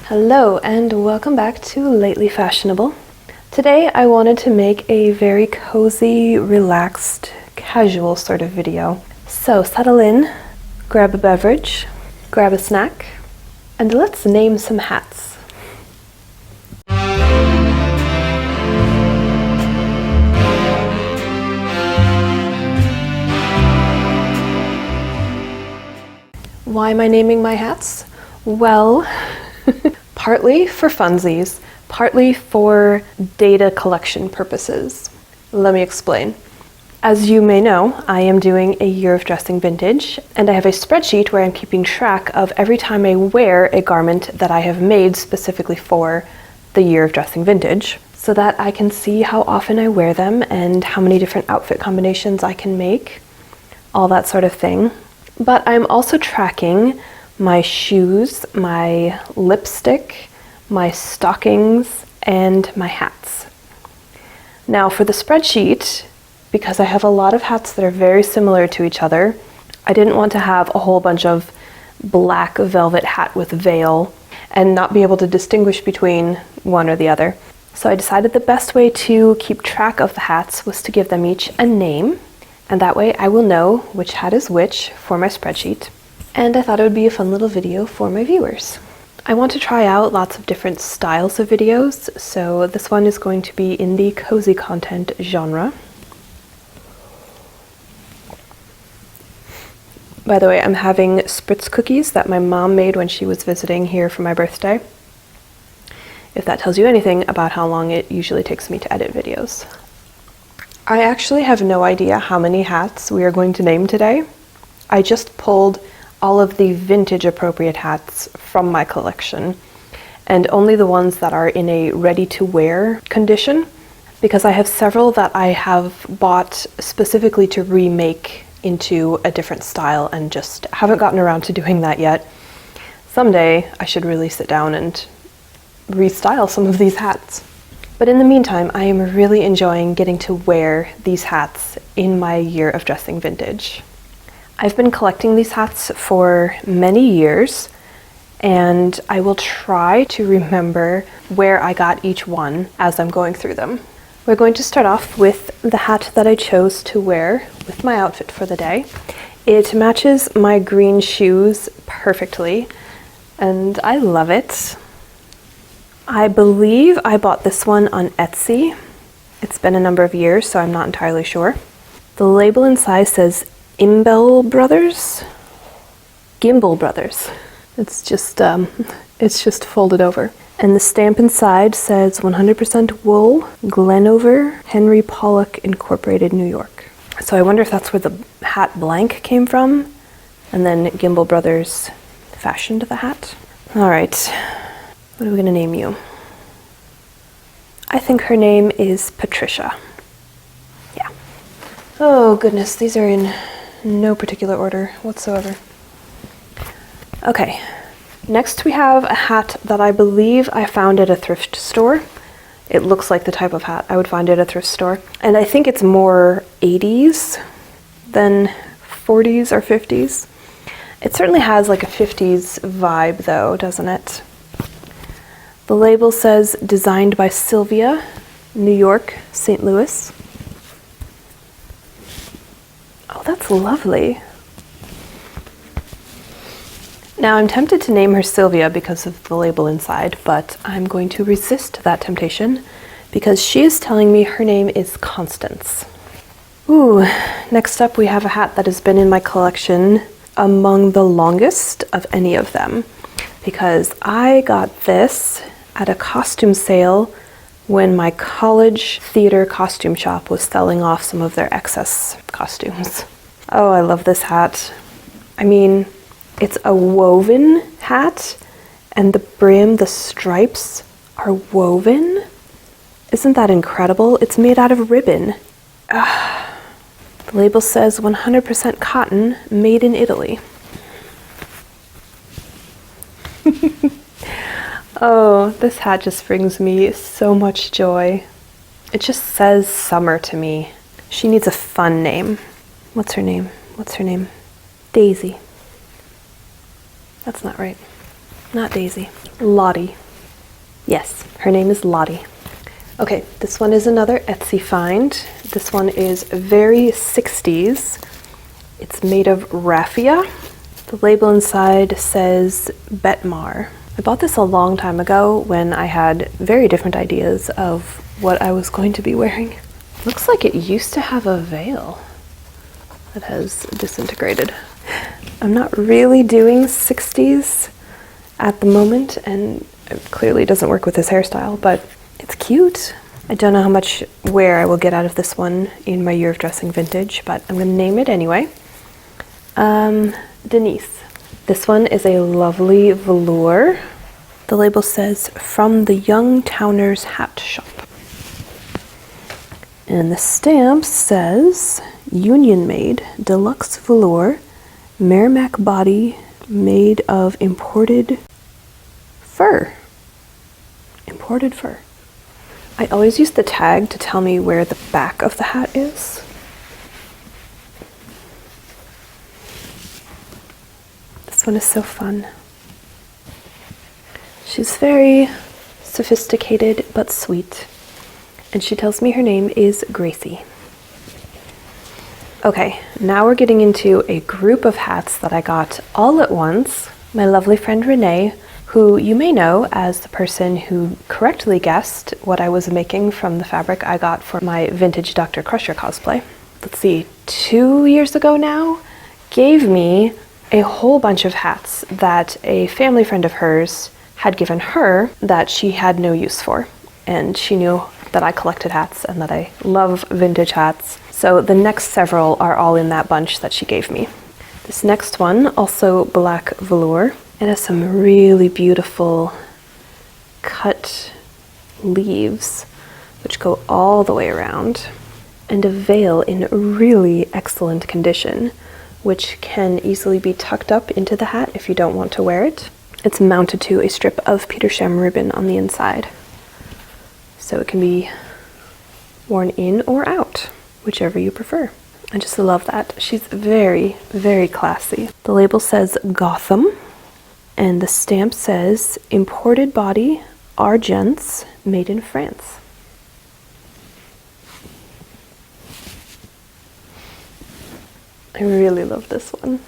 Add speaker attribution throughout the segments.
Speaker 1: Hello and welcome back to Lately Fashionable. Today I wanted to make a very cozy, relaxed, casual sort of video. So settle in, grab a beverage, grab a snack, and let's name some hats. Why am I naming my hats? Well, partly for funsies, partly for data collection purposes. Let me explain. As you may know, I am doing a year of dressing vintage, and I have a spreadsheet where I'm keeping track of every time I wear a garment that I have made specifically for the year of dressing vintage, so that I can see how often I wear them and how many different outfit combinations I can make, all that sort of thing. But I'm also tracking my shoes, my lipstick, my stockings, and my hats. Now for the spreadsheet, because I have a lot of hats that are very similar to each other, I didn't want to have a whole bunch of black velvet hat with veil and not be able to distinguish between one or the other. So I decided the best way to keep track of the hats was to give them each a name, and that way I will know which hat is which for my spreadsheet. And I thought it would be a fun little video for my viewers. I want to try out lots of different styles of videos, so this one is going to be in the cozy content genre. By the way, I'm having spritz cookies that my mom made when she was visiting here for my birthday, if that tells you anything about how long it usually takes me to edit videos. I actually have no idea how many hats we are going to name today. I just pulled all of the vintage appropriate hats from my collection, and only the ones that are in a ready-to-wear condition, because I have several that I have bought specifically to remake into a different style and just haven't gotten around to doing that yet. Someday I should really sit down and restyle some of these hats. But in the meantime, I am really enjoying getting to wear these hats in my year of dressing vintage. I've been collecting these hats for many years, and I will try to remember where I got each one as I'm going through them. We're going to start off with the hat that I chose to wear with my outfit for the day. It matches my green shoes perfectly, and I love it. I believe I bought this one on Etsy. It's been a number of years, so I'm not entirely sure. The label inside says Gimbel Brothers. It's just folded over. And the stamp inside says 100% wool, Glenover, Henry Pollock Incorporated, New York. So I wonder if that's where the hat blank came from, and then Gimbel Brothers fashioned the hat. All right, what are we gonna name you? I think her name is Patricia. Yeah. Oh goodness, these are in no particular order whatsoever. Okay, next we have a hat that I believe I found at a thrift store. It looks like the type of hat I would find at a thrift store. And I think it's more 80s than 40s or 50s. It certainly has like a 50s vibe though, doesn't it? The label says designed by Sylvia, New York, St. Louis. Oh, that's lovely. Now I'm tempted to name her Sylvia because of the label inside, but I'm going to resist that temptation because she is telling me her name is Constance. Ooh, next up we have a hat that has been in my collection among the longest of any of them, because I got this at a costume sale when my college theater costume shop was selling off some of their excess costumes. Oh, I love this hat. I mean, it's a woven hat, and the brim, the stripes are woven. Isn't that incredible? It's made out of ribbon. The label says 100% cotton, made in Italy. Oh, this hat just brings me so much joy. It just says summer to me. She needs a fun name. What's her name? Daisy. That's not right. Not Daisy. Lottie. Yes, her name is Lottie. Okay, this one is another Etsy find. This one is very 60s. It's made of raffia. The label inside says Betmar. I bought this a long time ago when I had very different ideas of what I was going to be wearing. Looks like it used to have a veil that has disintegrated. I'm not really doing 60s at the moment, and it clearly doesn't work with this hairstyle, but it's cute. I don't know how much wear I will get out of this one in my year of dressing vintage, but I'm going to name it anyway. Denise. This one is a lovely velour. The label says, "From the Young Towners Hat Shop." And the stamp says, "Union Made, Deluxe Velour, Merrimack Body, made of imported fur." Imported fur. I always use the tag to tell me where the back of the hat is. This one is so fun. She's very sophisticated but sweet. And she tells me her name is Gracie. Okay, now we're getting into a group of hats that I got all at once. My lovely friend Renee, who you may know as the person who correctly guessed what I was making from the fabric I got for my vintage Dr. Crusher cosplay. Let's see, 2 years ago now, gave me a whole bunch of hats that a family friend of hers had given her that she had no use for. And she knew that I collected hats and that I love vintage hats. So the next several are all in that bunch that she gave me. This next one, also black velour. It has some really beautiful cut leaves, which go all the way around, and a veil in really excellent condition, which can easily be tucked up into the hat if you don't want to wear it. It's mounted to a strip of Petersham ribbon on the inside, so it can be worn in or out, whichever you prefer. I just love that. She's very, very classy. The label says Gotham, and the stamp says imported body, Argents, made in France. I really love this one.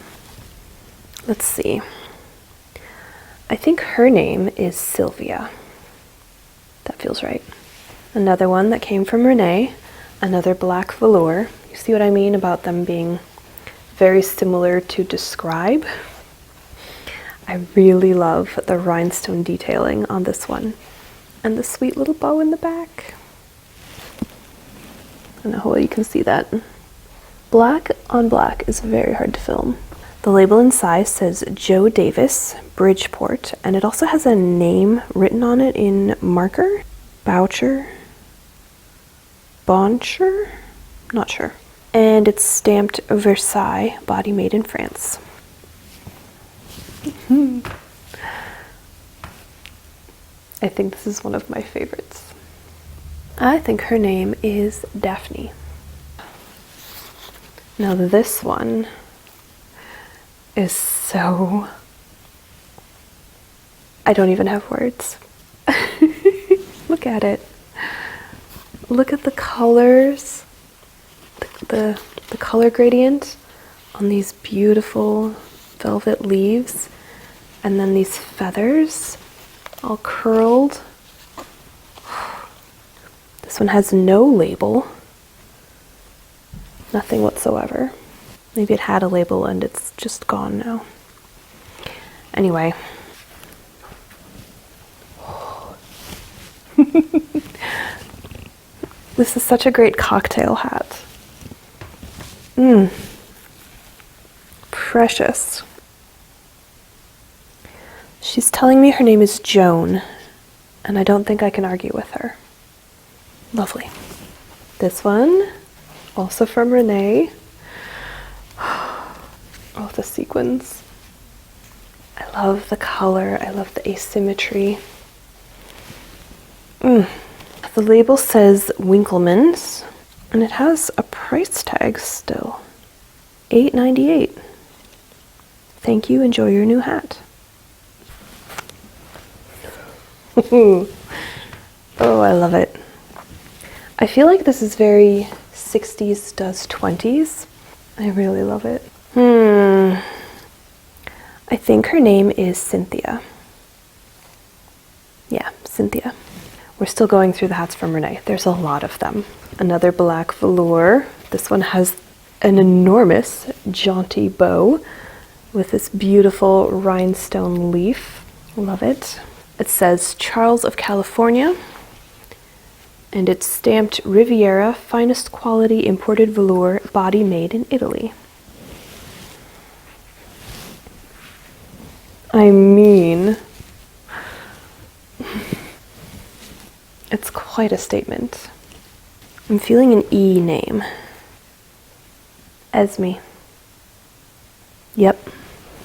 Speaker 1: Let's see. I think her name is Sylvia. That feels right. Another one that came from Renee, another black velour. You see what I mean about them being very similar to describe? I really love the rhinestone detailing on this one, and the sweet little bow in the back. I don't know how well you can see that. Black on black is very hard to film. The label inside says Joe Davis, Bridgeport, and it also has a name written on it in marker. Boucher? Boncher? Not sure. And it's stamped Versailles, body made in France. I think this is one of my favorites. I think her name is Daphne. Now this one is so... I don't even have words. Look at it. Look at the colors, the color gradient on these beautiful velvet leaves, and then these feathers all curled. This one has no label, nothing whatsoever. Maybe it had a label and it's just gone now. Anyway. This is such a great cocktail hat. Precious. She's telling me her name is Joan, and I don't think I can argue with her. Lovely. This one, also from Renee. Oh, the sequins. I love the color. I love the asymmetry. The label says Winkleman's, and it has a price tag still. $8.98. Thank you, enjoy your new hat. Oh, I love it. I feel like this is very 60s does 20s. I really love it. I think her name is Cynthia. Yeah, Cynthia. We're still going through the hats from Renee. There's a lot of them. Another black velour. This one has an enormous jaunty bow with this beautiful rhinestone leaf. Love it. It says Charles of California, and it's stamped Riviera, finest quality imported velour, body made in Italy. I mean, it's quite a statement. I'm feeling an E name. Esme. Yep,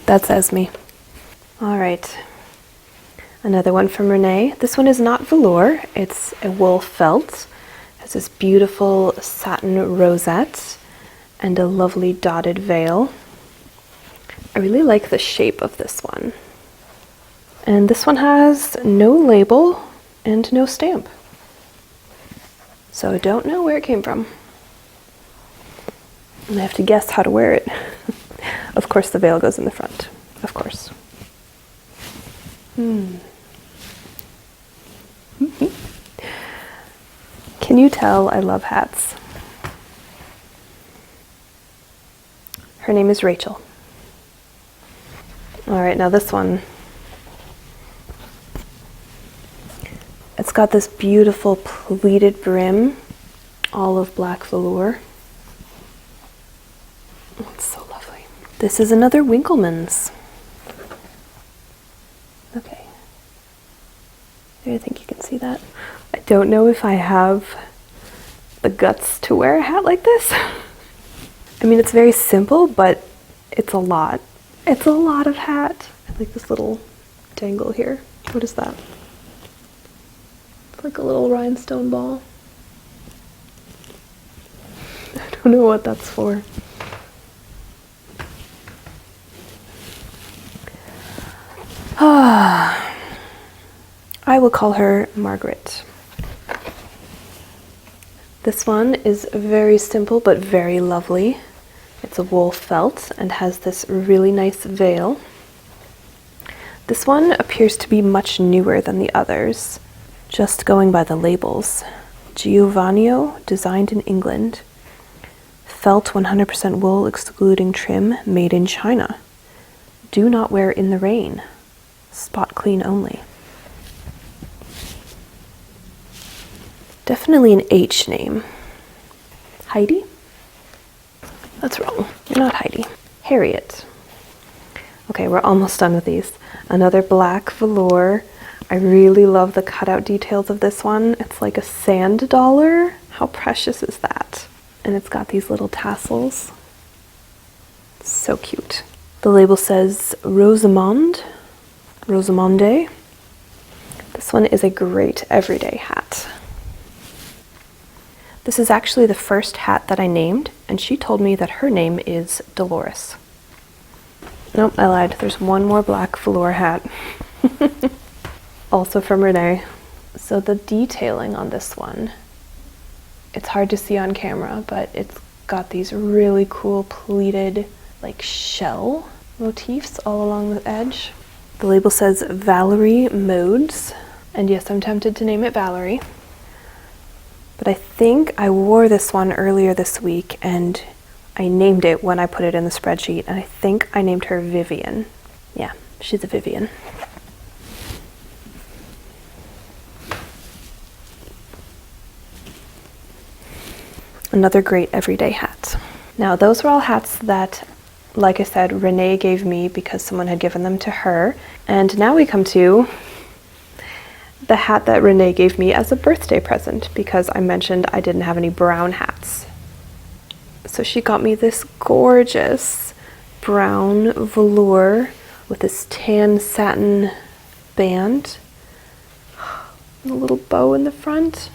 Speaker 1: that's Esme. All right. Another one from Renee. This one is not velour, it's a wool felt. It has this beautiful satin rosette and a lovely dotted veil. I really like the shape of this one. And this one has no label and no stamp. So I don't know where it came from. And I have to guess how to wear it. Of course the veil goes in the front, of course. Can you tell I love hats? Her name is Rachel. All right, now this one. It's got this beautiful pleated brim, all of black velour. Oh, it's so lovely. This is another Winkleman's. Okay. I think you can see that. I don't know if I have the guts to wear a hat like this. I mean, it's very simple, but it's a lot. It's a lot of hat. I like this little dangle here. What is that? It's like a little rhinestone ball. I don't know what that's for. I will call her Margaret. This one is very simple but very lovely. It's a wool felt and has this really nice veil. This one appears to be much newer than the others, just going by the labels. Giovannio, designed in England. Felt 100% wool excluding trim, made in China. Do not wear in the rain. Spot clean only. Definitely an H name. Heidi? That's wrong. You're not Heidi. Harriet. Okay, we're almost done with these. Another black velour. I really love the cutout details of this one. It's like a sand dollar. How precious is that? And it's got these little tassels. It's so cute. The label says Rosamond. Rosamonde. This one is a great everyday hat. This is actually the first hat that I named, and she told me that her name is Dolores. Nope, I lied. There's one more black velour hat. Also from Renee. So the detailing on this one, it's hard to see on camera, but it's got these really cool pleated like shell motifs all along the edge. The label says Valerie Modes, and yes, I'm tempted to name it Valerie. But I think I wore this one earlier this week and I named it when I put it in the spreadsheet, and I think I named her Vivian. Yeah, she's a Vivian. Another great everyday hat. Now those were all hats that, like I said, Renee gave me because someone had given them to her. And now we come to the hat that Renee gave me as a birthday present because I mentioned I didn't have any brown hats. So she got me this gorgeous brown velour with this tan satin band, and a little bow in the front.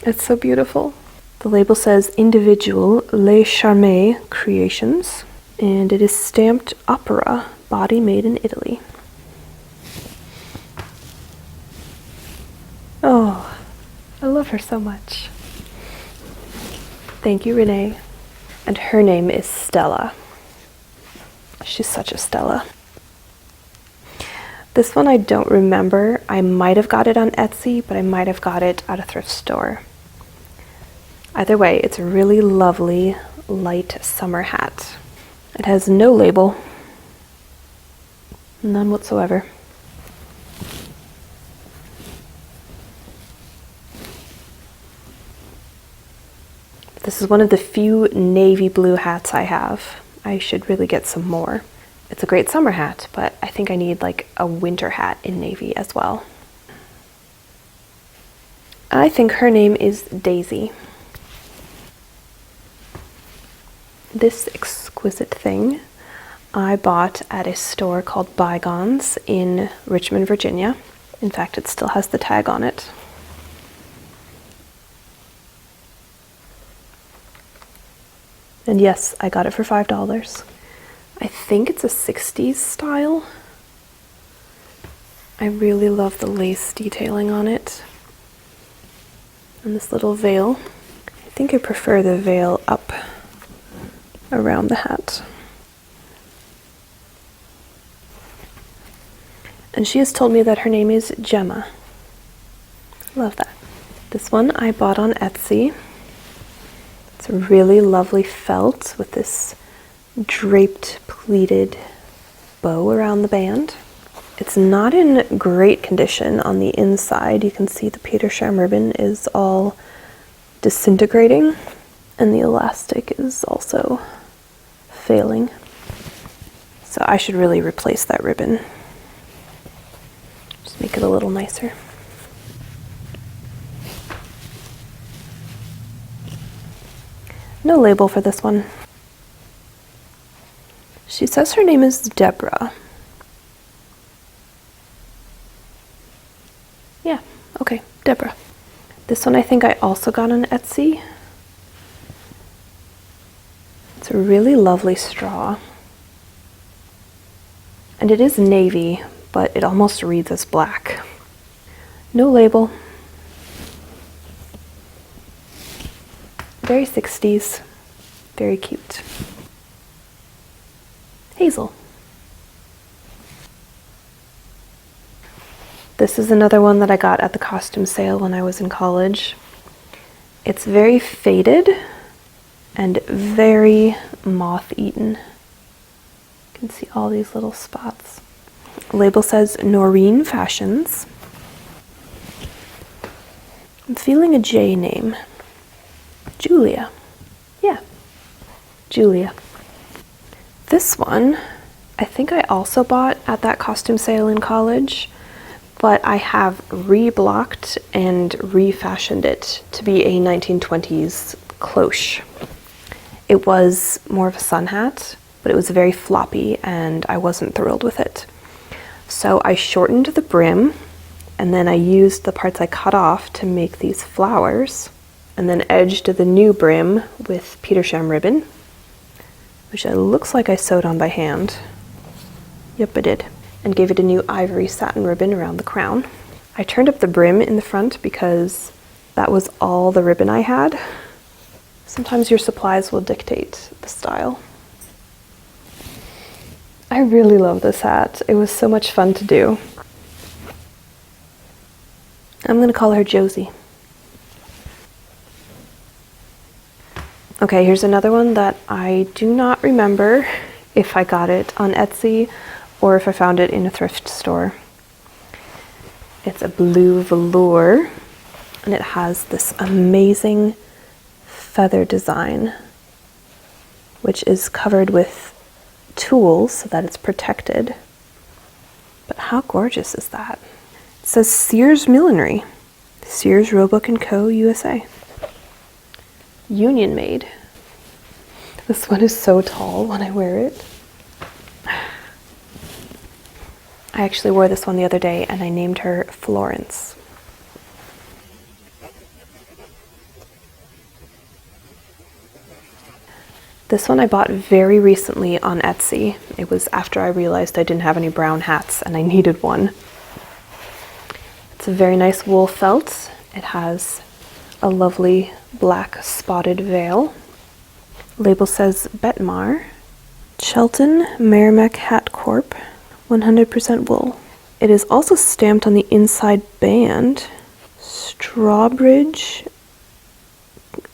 Speaker 1: It's so beautiful. The label says Individual Les Charmes Creations, and it is stamped Opera, body made in Italy. love her so much. Thank you, Renee. And her name is Stella. She's such a Stella. This one I don't remember. I might have got it on Etsy, but I might have got it at a thrift store. Either way, it's a really lovely light summer hat. It has no label. None whatsoever. This is one of the few navy blue hats I have. I should really get some more. It's a great summer hat, but I think I need like a winter hat in navy as well. I think her name is Daisy. This exquisite thing I bought at a store called Bygones in Richmond, Virginia. In fact, it still has the tag on it. And yes, I got it for $5. I think it's a 60s style. I really love the lace detailing on it. And this little veil. I think I prefer the veil up around the hat. And she has told me that her name is Gemma. Love that. This one I bought on Etsy. It's a really lovely felt with this draped pleated bow around the band. It's not in great condition on the inside. You can see the Petersham ribbon is all disintegrating and the elastic is also failing. So I should really replace that ribbon. Just make it a little nicer. No label for this one. She says her name is Deborah. Yeah, okay, Deborah. This one I think I also got on Etsy. It's a really lovely straw. And it is navy, but it almost reads as black. No label. Very 60s, very cute. Hazel. This is another one that I got at the costume sale when I was in college. It's very faded and very moth-eaten. You can see all these little spots. The label says Noreen Fashions. I'm feeling a J name. Julia. Yeah, Julia. This one, I think I also bought at that costume sale in college, but I have reblocked and refashioned it to be a 1920s cloche. It was more of a sun hat, but it was very floppy and I wasn't thrilled with it. So I shortened the brim and then I used the parts I cut off to make these flowers, and then edged the new brim with Petersham ribbon, which it looks like I sewed on by hand. Yep, I did. And gave it a new ivory satin ribbon around the crown. I turned up the brim in the front because that was all the ribbon I had. Sometimes your supplies will dictate the style. I really love this hat. It was so much fun to do. I'm gonna call her Josie. Okay, here's another one that I do not remember if I got it on Etsy or if I found it in a thrift store. It's a blue velour and it has this amazing feather design, which is covered with tools so that it's protected. But how gorgeous is that? It says Sears Millinery, Sears Roebuck & Co. USA. Union made. This one is so tall when I wear it. I actually wore this one the other day and I named her Florence. This one I bought very recently on Etsy. It was after I realized I didn't have any brown hats and I needed one. It's a very nice wool felt. It has a lovely black spotted veil. Label says Betmar, Shelton Merrimack Hat Corp, 100% wool. It is also stamped on the inside band, Strawbridge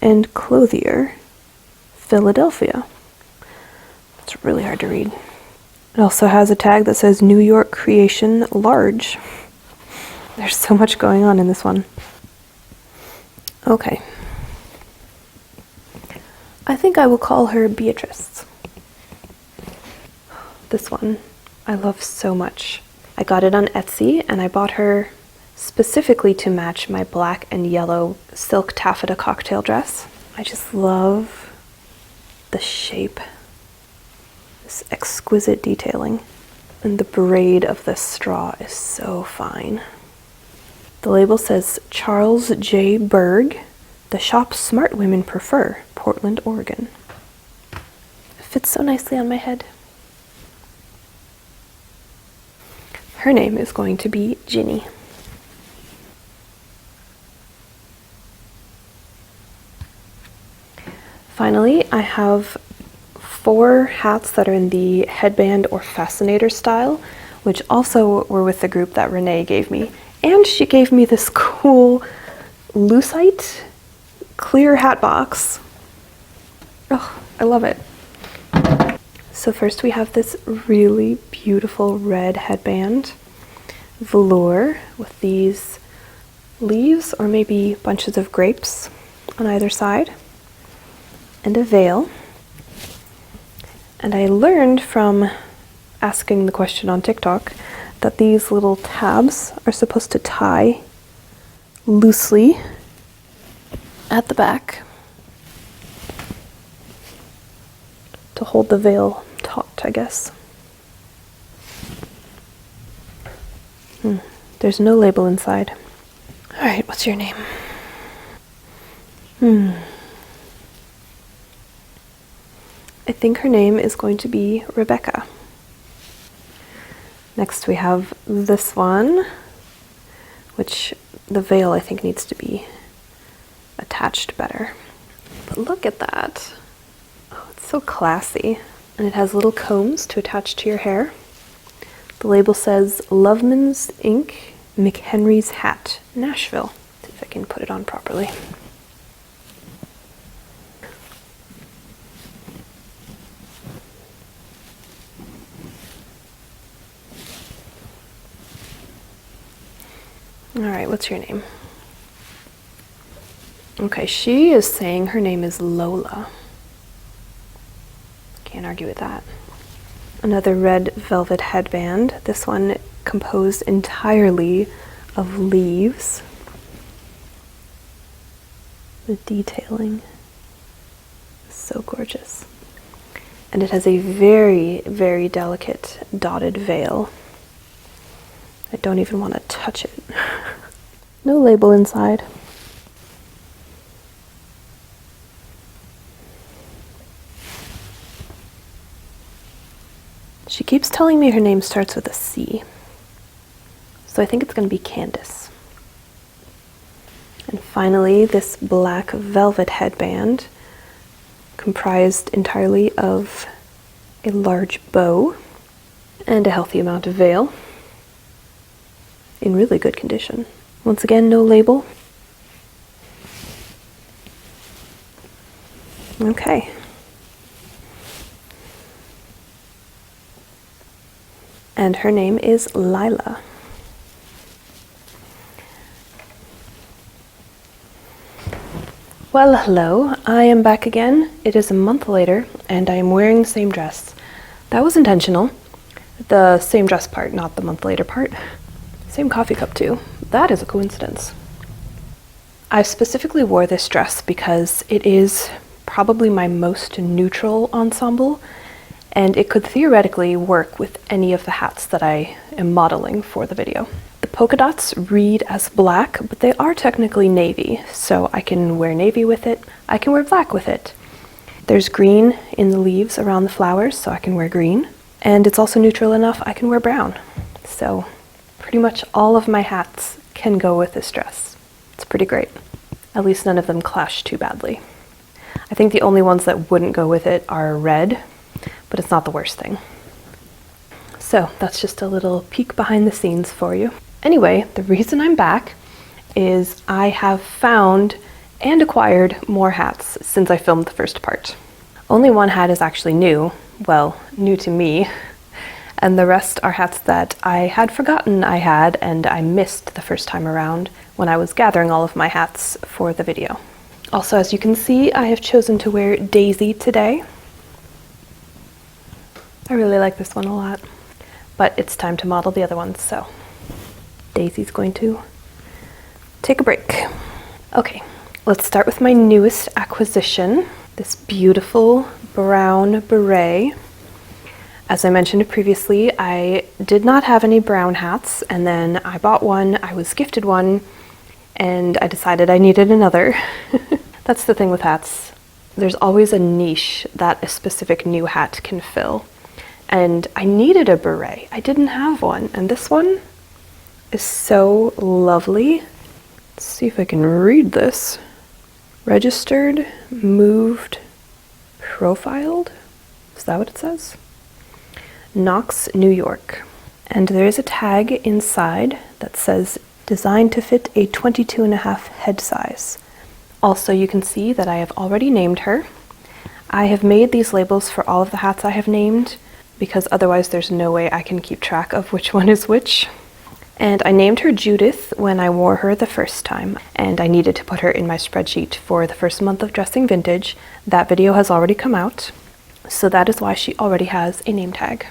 Speaker 1: and Clothier, Philadelphia. It's really hard to read. It also has a tag that says New York Creation Large. There's so much going on in this one. Okay. I think I will call her Beatrice. This one I love so much. I got it on Etsy and I bought her specifically to match my black and yellow silk taffeta cocktail dress. I just love the shape, this exquisite detailing, and the braid of the straw is so fine. The label says Charles J. Berg, the shop smart women prefer, Portland, Oregon. It fits so nicely on my head. Her name is going to be Ginny. Finally, I have 4 hats that are in the headband or fascinator style, which also were with the group that Renee gave me. And she gave me this cool lucite clear hat box. Oh, I love it. So first we have this really beautiful red headband, velour with these leaves or maybe bunches of grapes on either side, and a veil. And I learned from asking the question on TikTok that these little tabs are supposed to tie loosely at the back to hold the veil taut, I guess. There's no label inside. All right, what's your name? I think her name is going to be Rebecca. Next we have this one, which the veil I think needs to be attached better. But look at that. Oh, it's so classy. And it has little combs to attach to your hair. The label says Loveman's Inc. McHenry's Hat, Nashville. See if I can put it on properly. All right, what's your name? Okay, she is saying her name is Lola. Can't argue with that. Another red velvet headband. This one composed entirely of leaves. The detailing is so gorgeous. And it has a very, very delicate dotted veil. I don't even want to touch it. No label inside. She keeps telling me her name starts with a C. So I think it's going to be Candace. And finally, this black velvet headband comprised entirely of a large bow and a healthy amount of veil in really good condition. Once again, no label. Okay. And her name is Lila. Well, hello, I am back again. It is a month later, and I am wearing the same dress. That was intentional. The same dress part, not the month later part. Same coffee cup too. That is a coincidence. I specifically wore this dress because it is probably my most neutral ensemble, and it could theoretically work with any of the hats that I am modeling for the video. The polka dots read as black, but they are technically navy, so I can wear navy with it, I can wear black with it. There's green in the leaves around the flowers, so I can wear green, and it's also neutral enough I can wear brown. So pretty much all of my hats can go with this dress. It's pretty great. At least none of them clash too badly. I think the only ones that wouldn't go with it are red, but it's not the worst thing. So that's just a little peek behind the scenes for you. Anyway, the reason I'm back is I have found and acquired more hats since I filmed the first part. Only one hat is actually new, well, new to me, and the rest are hats that I had forgotten I had and I missed the first time around when I was gathering all of my hats for the video. Also, as you can see, I have chosen to wear Daisy today. I really like this one a lot, but it's time to model the other ones, so Daisy's going to take a break. Okay, let's start with my newest acquisition, this beautiful brown beret. As I mentioned previously, I did not have any brown hats, and then I bought one, I was gifted one, and I decided I needed another. That's the thing with hats. There's always a niche that a specific new hat can fill. And I needed a beret. I didn't have one, and this one is so lovely. Let's see if I can read this. Registered, moved, profiled. Is that what it says? Knox, New York. And there is a tag inside that says designed to fit a 22.5 head size. Also, you can see that I have already named her. I have made these labels for all of the hats I have named because otherwise there's no way I can keep track of which one is which. And I named her Judith when I wore her the first time, and I needed to put her in my spreadsheet for the first month of dressing vintage. That video has already come out, so that is why she already has a name tag.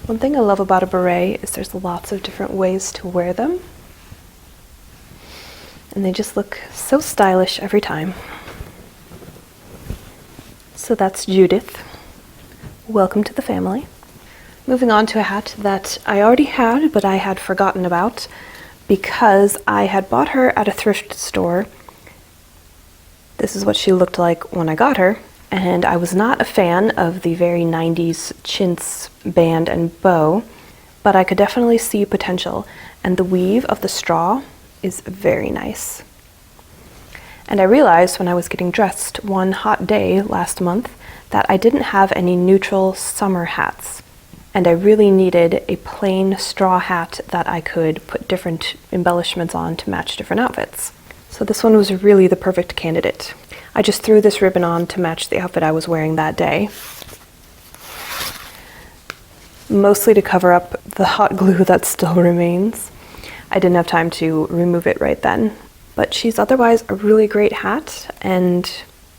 Speaker 1: One thing I love about a beret is there's lots of different ways to wear them, and they just look so stylish every time. So that's Judith. Welcome to the family. Moving on to a hat that I already had, but I had forgotten about because I had bought her at a thrift store. This is what she looked like when I got her, and I was not a fan of the very 90s chintz band and bow, but I could definitely see potential, and the weave of the straw is very nice. And I realized when I was getting dressed one hot day last month that I didn't have any neutral summer hats, and I really needed a plain straw hat that I could put different embellishments on to match different outfits. So this one was really the perfect candidate. I just threw this ribbon on to match the outfit I was wearing that day, mostly to cover up the hot glue that still remains. I didn't have time to remove it right then, but she's otherwise a really great hat, and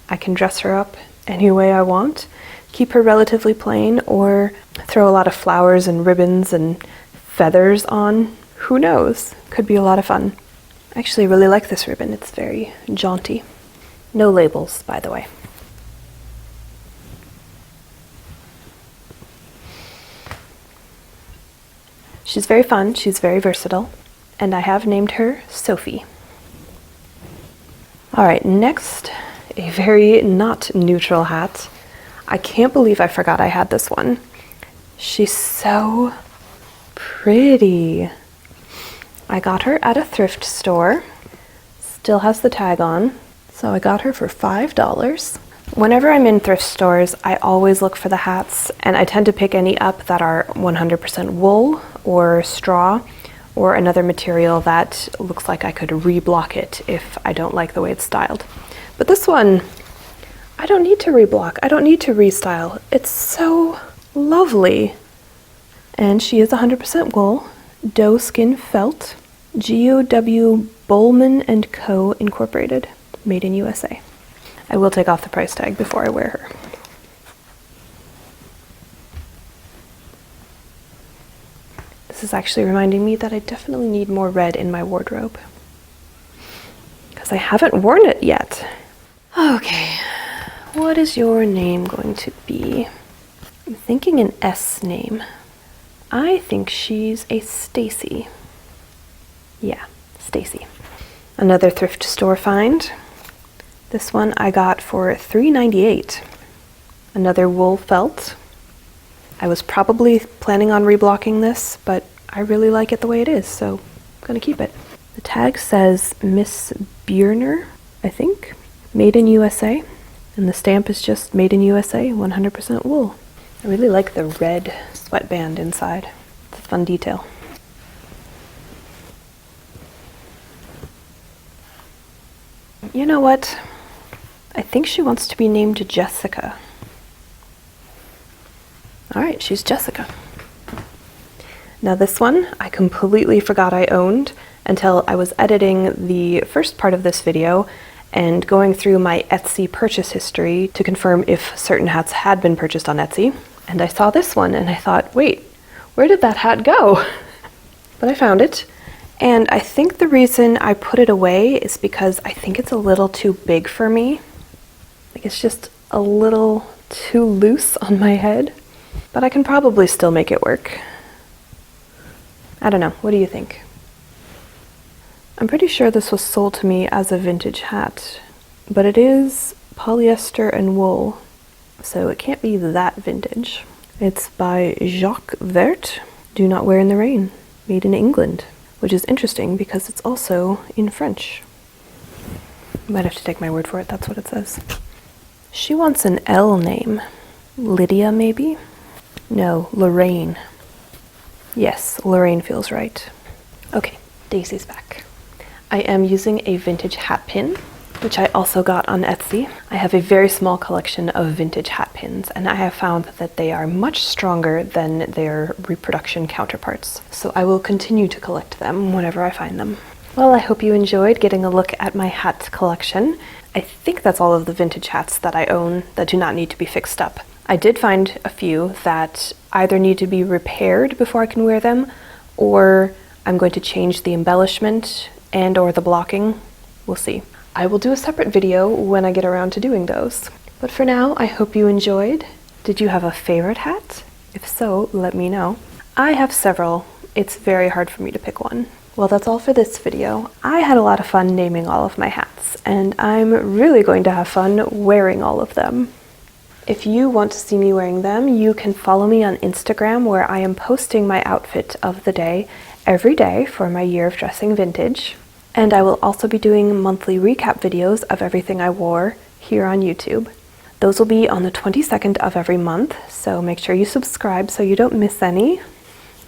Speaker 1: I can dress her up any way I want, keep her relatively plain, or throw a lot of flowers and ribbons and feathers on. Who knows? Could be a lot of fun. I actually really like this ribbon. It's very jaunty. No labels, by the way. She's very fun, she's very versatile, and I have named her Sophie. Alright, next, a very not neutral hat. I can't believe I forgot I had this one. She's so pretty. I got her at a thrift store. Still has the tag on. So I got her for $5. Whenever I'm in thrift stores, I always look for the hats, and I tend to pick any up that are 100% wool or straw or another material that looks like I could reblock it if I don't like the way it's styled. But this one, I don't need to reblock. I don't need to restyle. It's so lovely. And she is 100% wool, doe skin felt, GOW Bowman & Co. Incorporated. Made in USA. I will take off the price tag before I wear her. This is actually reminding me that I definitely need more red in my wardrobe, because I haven't worn it yet. Okay, what is your name going to be? I'm thinking an S name. I think she's a Stacy. Yeah, Stacy. Another thrift store find. This one I got for $3.98. Another wool felt. I was probably planning on reblocking this, but I really like it the way it is, so I'm gonna keep it. The The tag says Miss Bierner, I think, made in USA, and the stamp is just made in USA, 100% wool. I really like the red sweatband inside. It's a fun detail. You know what? I think she wants to be named Jessica. All right, she's Jessica. Now this one, I completely forgot I owned until I was editing the first part of this video and going through my Etsy purchase history to confirm if certain hats had been purchased on Etsy. And I saw this one and I thought, wait, where did that hat go? But I found it. And I think the reason I put it away is because I think it's a little too big for me. Like it's just a little too loose on my head. But I can probably still make it work. I don't know, what do you think? I'm pretty sure this was sold to me as a vintage hat, but it is polyester and wool, so it can't be that vintage. It's by Jacques Vert, Do Not Wear in the Rain, made in England, which is interesting because it's also in French. You might have to take my word for it, that's what it says. She wants an L name. Lydia, maybe? No, Lorraine. Yes, Lorraine feels right. Okay, Daisy's back. I am using a vintage hat pin, which I also got on Etsy. I have a very small collection of vintage hat pins, and I have found that they are much stronger than their reproduction counterparts. So I will continue to collect them whenever I find them. Well, I hope you enjoyed getting a look at my hat collection. I think that's all of the vintage hats that I own that do not need to be fixed up. I did find a few that either need to be repaired before I can wear them, or I'm going to change the embellishment and or the blocking. We'll see. I will do a separate video when I get around to doing those. But for now, I hope you enjoyed. Did you have a favorite hat? If so, let me know. I have several. It's very hard for me to pick one. Well, that's all for this video. I had a lot of fun naming all of my hats, and I'm really going to have fun wearing all of them. If you want to see me wearing them, you can follow me on Instagram, where I am posting my outfit of the day every day for my year of dressing vintage. And I will also be doing monthly recap videos of everything I wore here on YouTube. Those will be on the 22nd of every month, so make sure you subscribe so you don't miss any.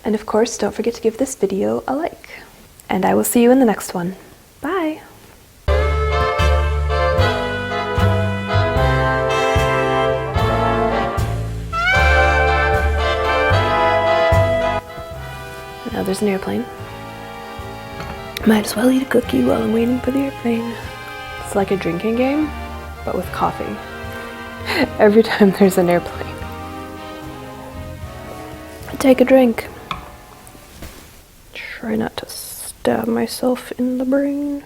Speaker 1: And of course, don't forget to give this video a like. And I will see you in the next one. Bye! Now there's an airplane. Might as well eat a cookie while I'm waiting for the airplane. It's like a drinking game, but with coffee. Every time there's an airplane. Take a drink. Try not to stab myself in the brain.